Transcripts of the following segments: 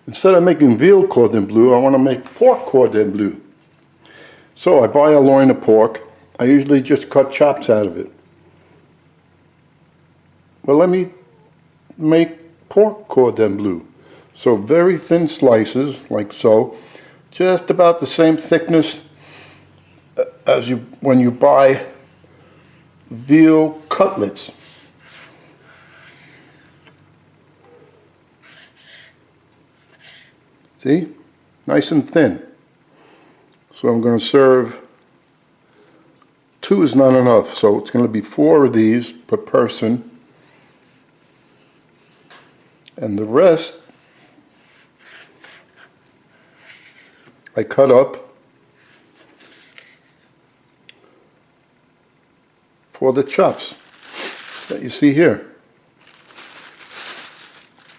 Instead of making veal cordon bleu, I want to make pork cordon bleu. So I buy a loin of pork. I usually just cut chops out of it. But let me make pork cordon bleu. So very thin slices, like so, just about the same thickness as when you buy veal cutlets. See? Nice and thin. So I'm going to serve, 2 is not enough, so it's going to be 4 of these per person. And the rest I cut up for the chops that you see here.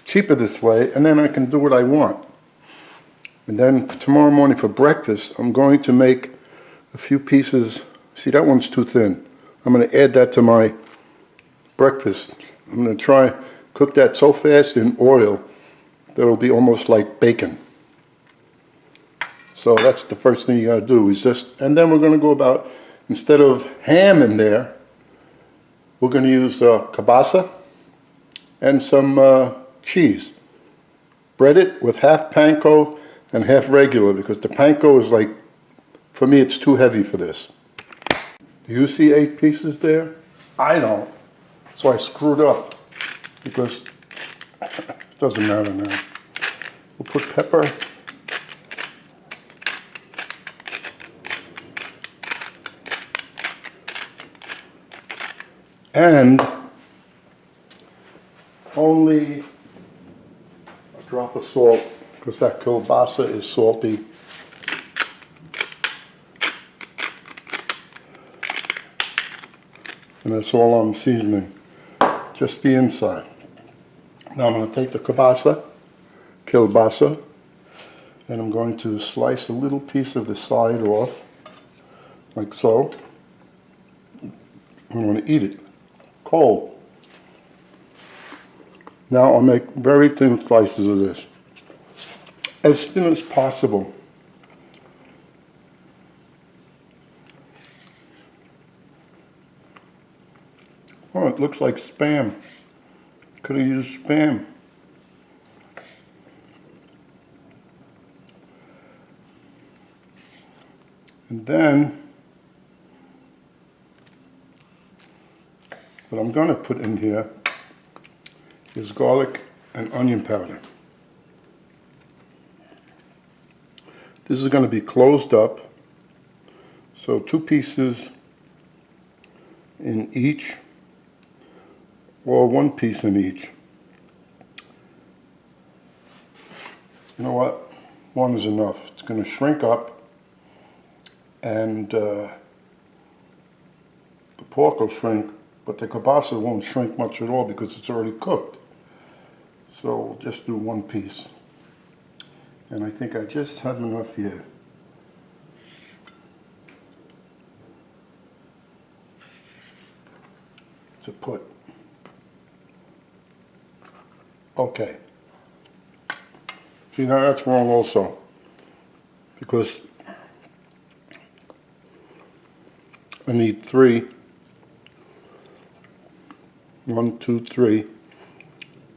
Cheaper this way, and then I can do what I want. And then tomorrow morning for breakfast, I'm going to make a few pieces. See, that one's too thin. I'm going to add that to my breakfast. I'm going to try cook that so fast in oil that it'll be almost like bacon. So that's the first thing you got to do is just, and then we're going to go about, instead of ham in there, we're going to use kielbasa and some cheese. Bread it with half panco and half regular, because the panco is like, for me it's too heavy for this. Do you see 8 pieces there? I don't. So I screwed up, because it doesn't matter now. We'll put pepper. And only a drop of salt, because that kielbasa is salty. And that's all I'm seasoning, just the inside. Now I'm going to take the kielbasa, and I'm going to slice a little piece of the side off, like so. I'm going to eat it cold. Now I'll make very thin slices of this, as thin as possible. Oh, it looks like Spam. Could have used Spam. And then, what I'm going to put in here is garlic and onion powder. This is going to be closed up, so 2 pieces in each, or 1 piece in each. You know what? 1 is enough. It's going to shrink up, and the pork will shrink, but the kielbasa won't shrink much at all because it's already cooked. So we'll just do 1 piece. And I think I just have enough here. To put. Okay. See, now that's wrong also, because I need 3. 1, 2, 3,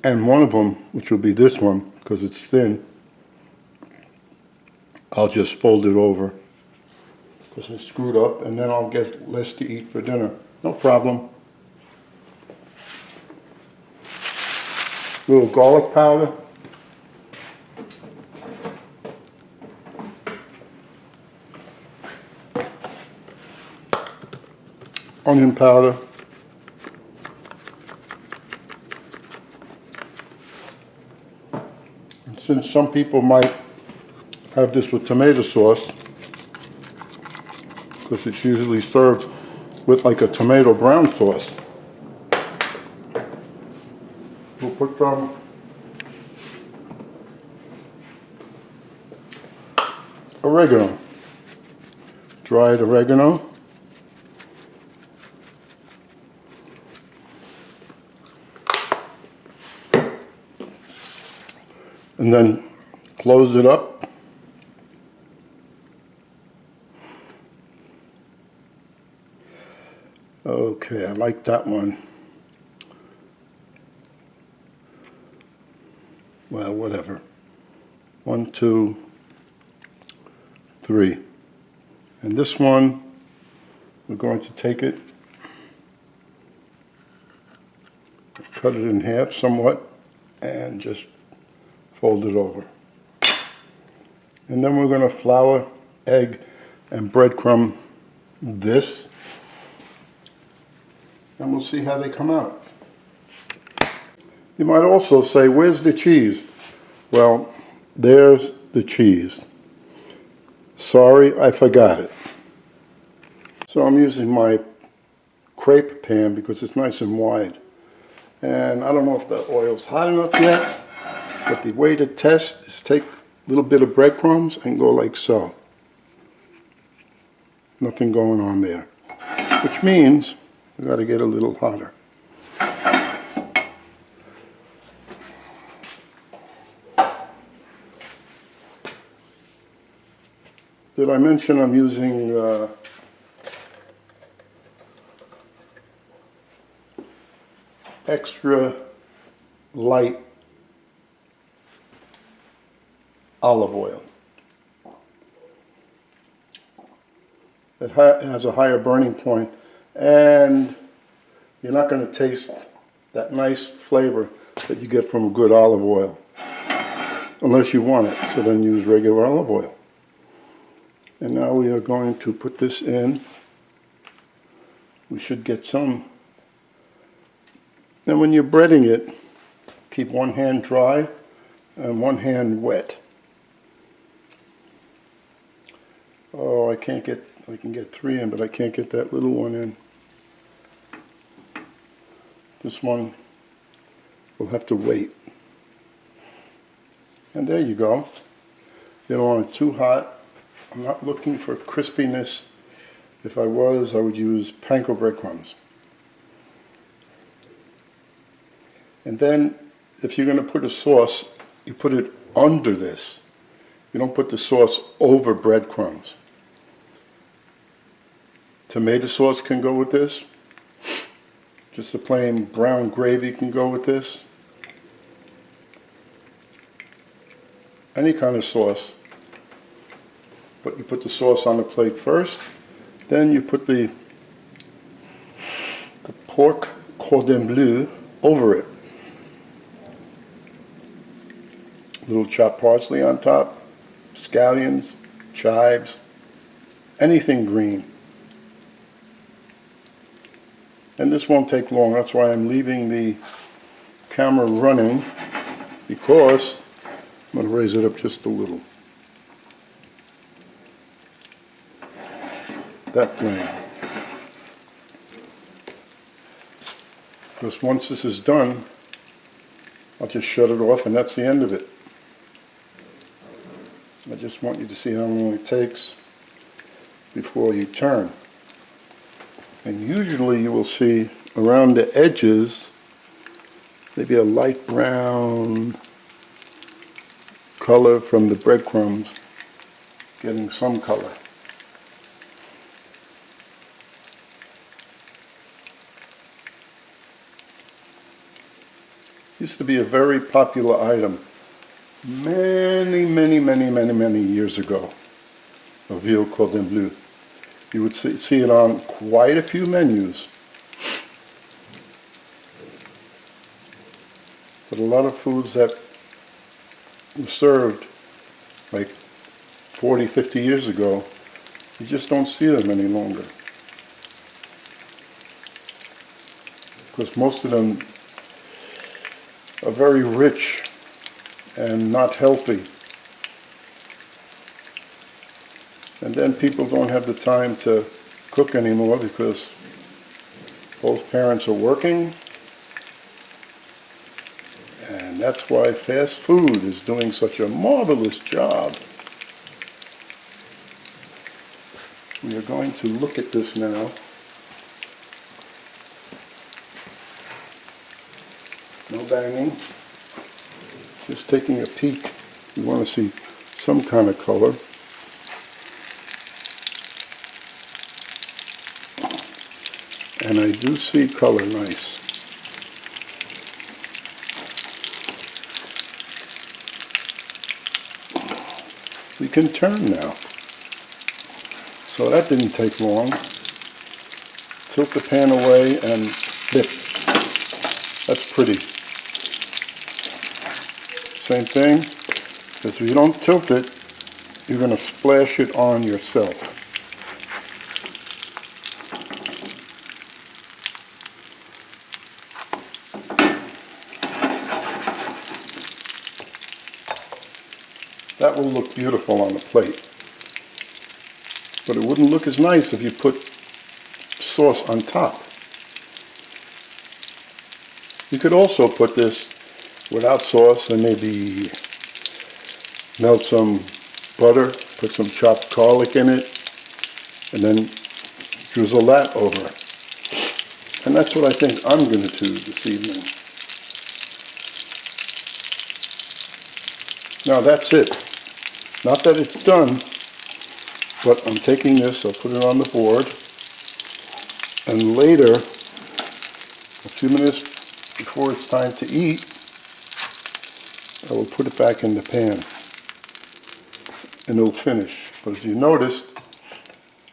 and one of them, which will be this one, because it's thin, I'll just fold it over, because I screwed up, and then I'll get less to eat for dinner. No problem. A little garlic powder. Onion powder. And since some people might have this with tomato sauce, because it's usually served with like a tomato brown sauce, we'll put some oregano, dried oregano. And then Close it up. Okay, I like that one. Well, whatever. 1, 2, 3. And this one, we're going to take it, cut it in half somewhat, and just fold it over. And then we're going to flour, egg, and breadcrumb this. And we'll see how they come out. You might also say, where's the cheese? Well, there's the cheese. Sorry, I forgot it. So I'm using my crepe pan because it's nice and wide. And I don't know if the oil's hot enough yet, but the way to test is take a little bit of breadcrumbs and go like so. Nothing going on there. Which means we got to get a little hotter. Did I mention I'm using extra light olive oil? It has a higher burning point, and you're not going to taste that nice flavor that you get from a good olive oil, unless you want it. So then use regular olive oil. And now we are going to put this in. We should get some. And when you're breading it, keep one hand dry and one hand wet. Oh, I can get 3 in, but I can't get that little one in. This one will have to wait. And there you go. You don't want it too hot. I'm not looking for crispiness. If I was, I would use panko breadcrumbs. And then, if you're going to put a sauce, you put it under this. You don't put the sauce over breadcrumbs. Tomato sauce can go with this. Just a plain brown gravy can go with this. Any kind of sauce. But you put the sauce on the plate first, then you put the pork cordon bleu over it. A little chopped parsley on top, scallions, chives, anything green. And this won't take long. That's why I'm leaving the camera running, because I'm going to raise it up just a little. That flame. Because once this is done, I'll just shut it off and that's the end of it. I just want you to see how long it takes before you turn. And usually you will see around the edges maybe a light brown color from the breadcrumbs getting some color. Used to be a very popular item many years ago, a Veal Cordon Bleu. You would see it on quite a few menus. But a lot of foods that were served like 40, 50 years ago, you just don't see them any longer. Because most of them are very rich and not healthy. And then people don't have the time to cook anymore because both parents are working. And that's why fast food is doing such a marvelous job. We are going to look at this now. No banging. Just taking a peek You want to see some kind of color. And I do see color nice. We can turn now. So that didn't take long. Tilt the pan away and dip. That's pretty. Same thing, because if you don't tilt it, you're going to splash it on yourself. That will look beautiful on the plate. But it wouldn't look as nice if you put sauce on top. You could also put this without sauce and maybe melt some butter, put some chopped garlic in it, and then drizzle that over. And that's what I think I'm going to do this evening. Now that's it. Not that it's done, but I'm taking this, I'll put it on the board, and later, a few minutes before it's time to eat, I will put it back in the pan, and it'll finish. But as you noticed,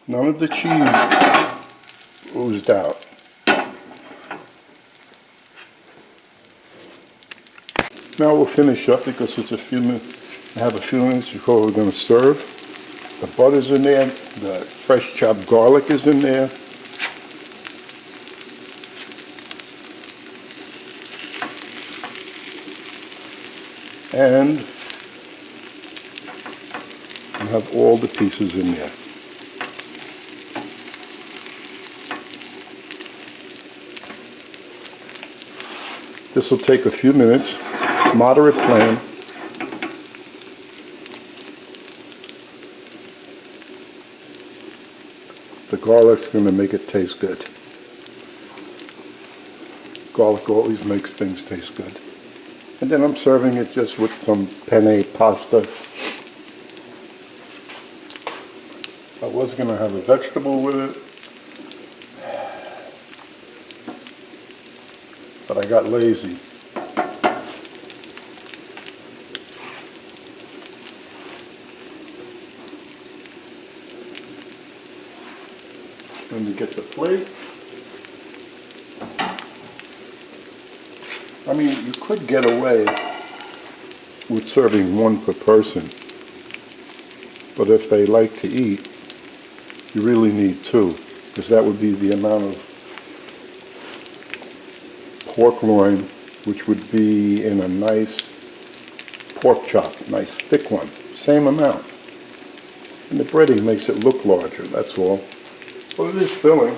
none of the cheese oozed out. Now we'll finish up because it's a few minutes. I have a few minutes before we're going to serve. The butter's in there, the fresh chopped garlic is in there. And you have all the pieces in there. This will take a few minutes, moderate flame. The garlic's going to make it taste good. Garlic always makes things taste good. And then I'm serving it just with some penne pasta. I was going to have a vegetable with it, but I got lazy. When you get the plate, I mean, you could get away with serving one per person, but if they like to eat, you really need two, because that would be the amount of pork loin, which would be in a nice pork chop, nice thick one, same amount. And the breading makes it look larger, that's all. But it is filling.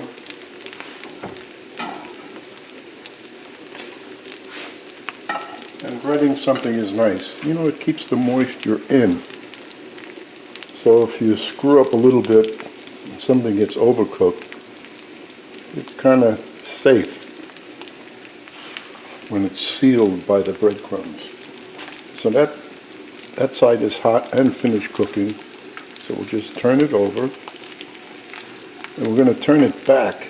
And breading something is nice. You know, it keeps the moisture in. So if you screw up a little bit and something gets overcooked, it's kind of safe when it's sealed by the breadcrumbs. So that side is hot and finished cooking. So we'll just turn it over. And we're going to turn it back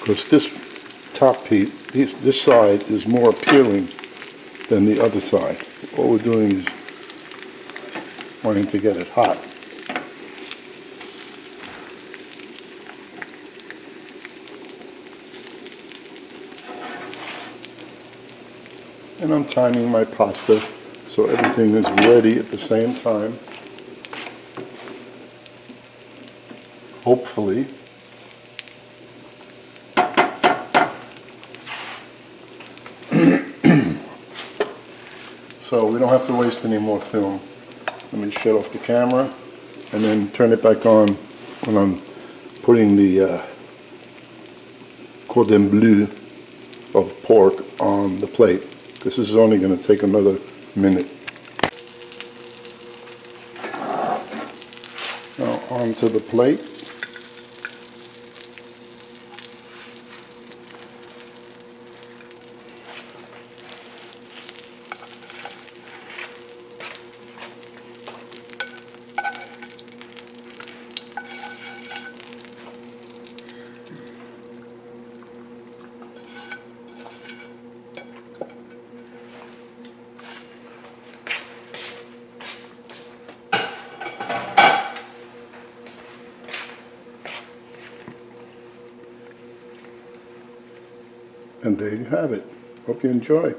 because this top piece, this side is more appealing than the other side. All we're doing is wanting to get it hot. And I'm timing my pasta so everything is ready at the same time. Hopefully. So we don't have to waste any more film. Let me shut off the camera and then turn it back on when I'm putting the cordon bleu of pork on the plate. This is only going to take another minute. Now onto the plate. And there you have it. Hope you enjoy.